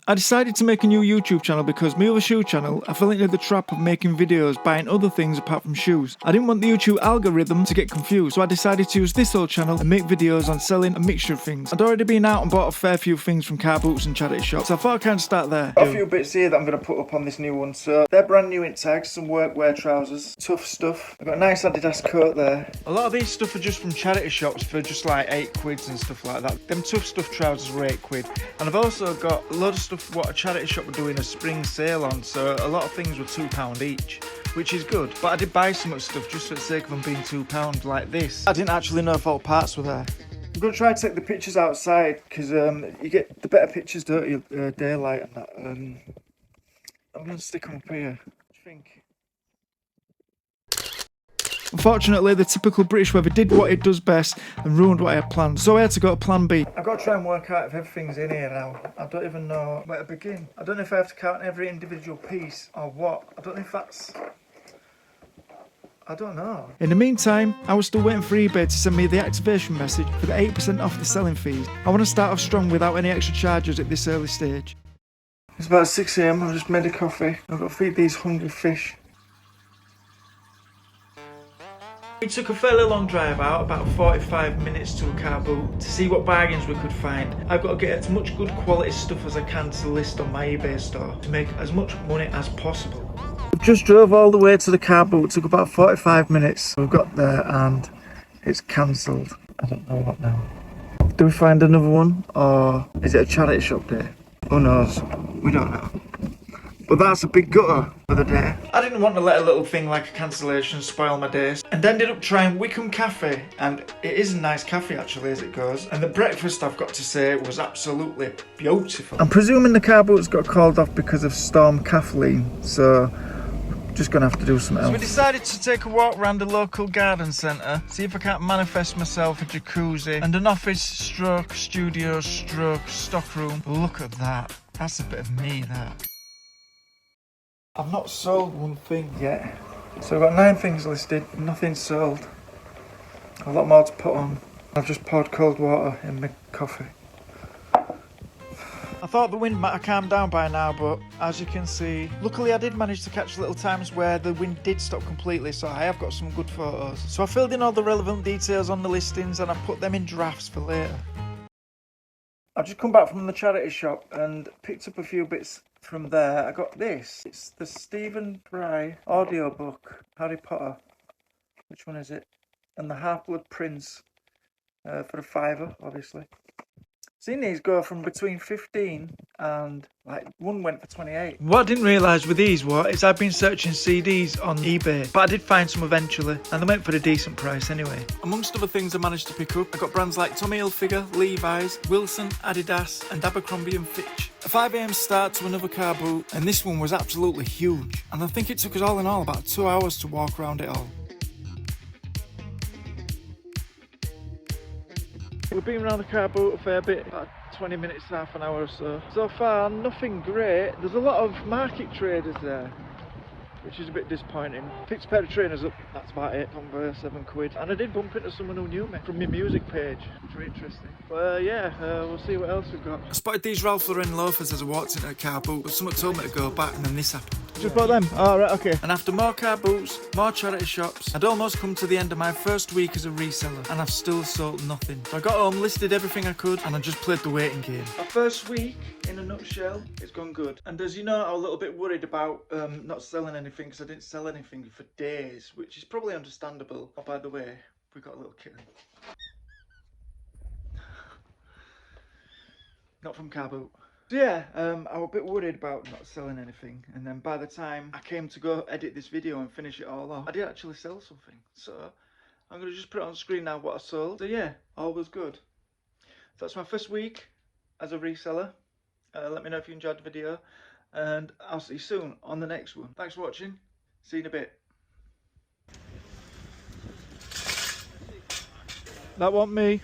I decided to make a new YouTube channel because my other shoe channel, I fell into the trap of making videos buying other things apart from shoes. I didn't want the YouTube algorithm to get confused, so I decided to use this old channel and make videos on selling a mixture of things. I'd already been out and bought a fair few things from car boots and charity shops, so I thought I'd kind of start there. Got a few bits here that I'm going to put up on this new one. So they're brand new in tags, some workwear trousers, tough stuff. I've got a nice Adidas coat there. A lot of these stuff are just from charity shops for just like 8 quids and stuff like that. Them tough stuff trousers were 8 quid. And I've also got a lot of stuff what a charity shop were doing a spring sale on, so a lot of things were £2 each, which is good. But I did buy so much stuff just for the sake of them being £2, like this. I didn't actually know if all parts were there. I'm going to try to take the pictures outside because you get the better pictures, don't you, daylight and that. I'm going to stick them up here. What do you think? Unfortunately, the typical British weather did what it does best and ruined what I had planned, so I had to go to plan B. I've got to try and work out if everything's in here now. I don't even know where to begin. I don't know if I have to count every individual piece or what. I don't know if that's... I don't know. In the meantime, I was still waiting for eBay to send me the activation message for the 8% off the selling fees. I want to start off strong without any extra charges at this early stage. It's about 6 AM, I've just made a coffee. I've got to feed these hungry fish. We took a fairly long drive out, about 45 minutes to a car boot, to see what bargains we could find. I've got to get as much good quality stuff as I can to list on my eBay store to make as much money as possible. We've just drove all the way to the car boot, it took about 45 minutes. We've got there and it's cancelled. I don't know what now. Do we find another one or is it a charity shop day? Who knows? We don't know. But that's a big gutter for the day. I didn't want to let a little thing like a cancellation spoil my days, and ended up trying Wickham Cafe, and it is a nice cafe actually as it goes, and the breakfast, I've got to say, was absolutely beautiful. I'm presuming the car boats got called off because of Storm Kathleen, so just gonna have to do something else. So we decided to take a walk around the local garden centre, see if I can't manifest myself a jacuzzi and an office stroke studio stroke stockroom. Look at that, that's a bit of me, that. I've not sold one thing yet. So I've got 9 things listed, nothing sold. A lot more to put on. I've just poured cold water in my coffee. I thought the wind might have calmed down by now, but as you can see, luckily I did manage to catch little times where the wind did stop completely, so I have got some good photos. So I filled in all the relevant details on the listings and I put them in drafts for later. I've just come back from the charity shop and picked up a few bits from there. I got this. It's the Stephen Fry audiobook, Harry Potter. Which one is it? And the Half-Blood Prince for a £5, obviously. Seen these go from between 15 and like one went for 28. What I didn't realise with these is I've been searching CDs on eBay, but I did find some eventually, and they went for a decent price anyway. Amongst other things I managed to pick up, I got brands like Tommy Hilfiger, Levi's, Wilson, Adidas and Abercrombie & Fitch. A 5 AM start to another car boot, and this one was absolutely huge, and I think it took us all in all about 2 hours to walk around it all. We've been around the car boot a fair bit, about 20 minutes, half an hour or so. So far, nothing great. There's a lot of market traders there, which is a bit disappointing. Picked a pair of trainers up, that's about it, on for £7. And I did bump into someone who knew me from my music page, which was interesting. But we'll see what else we've got. I spotted these Ralph Lauren loafers as I walked into a car boot, but someone told me to go back and then this happened. Just bought them? Oh, right, okay. And after more car boots, more charity shops, I'd almost come to the end of my first week as a reseller, and I've still sold nothing. So I got home, listed everything I could, and I just played the waiting game. My first week, in a nutshell, it's gone good. And as you know, I was a little bit worried about not selling anything, because I didn't sell anything for days, which is probably understandable. Oh, by the way, we got a little kitten. Not from car boot. So yeah, I was a bit worried about not selling anything, and then by the time I came to go edit this video and finish it all off, I did actually sell something. So I'm going to just put it on screen now what I sold. So yeah, all was good. So that's my first week as a reseller. Let me know if you enjoyed the video, and I'll see you soon on the next one. Thanks for watching, see you in a bit. That wasn't me.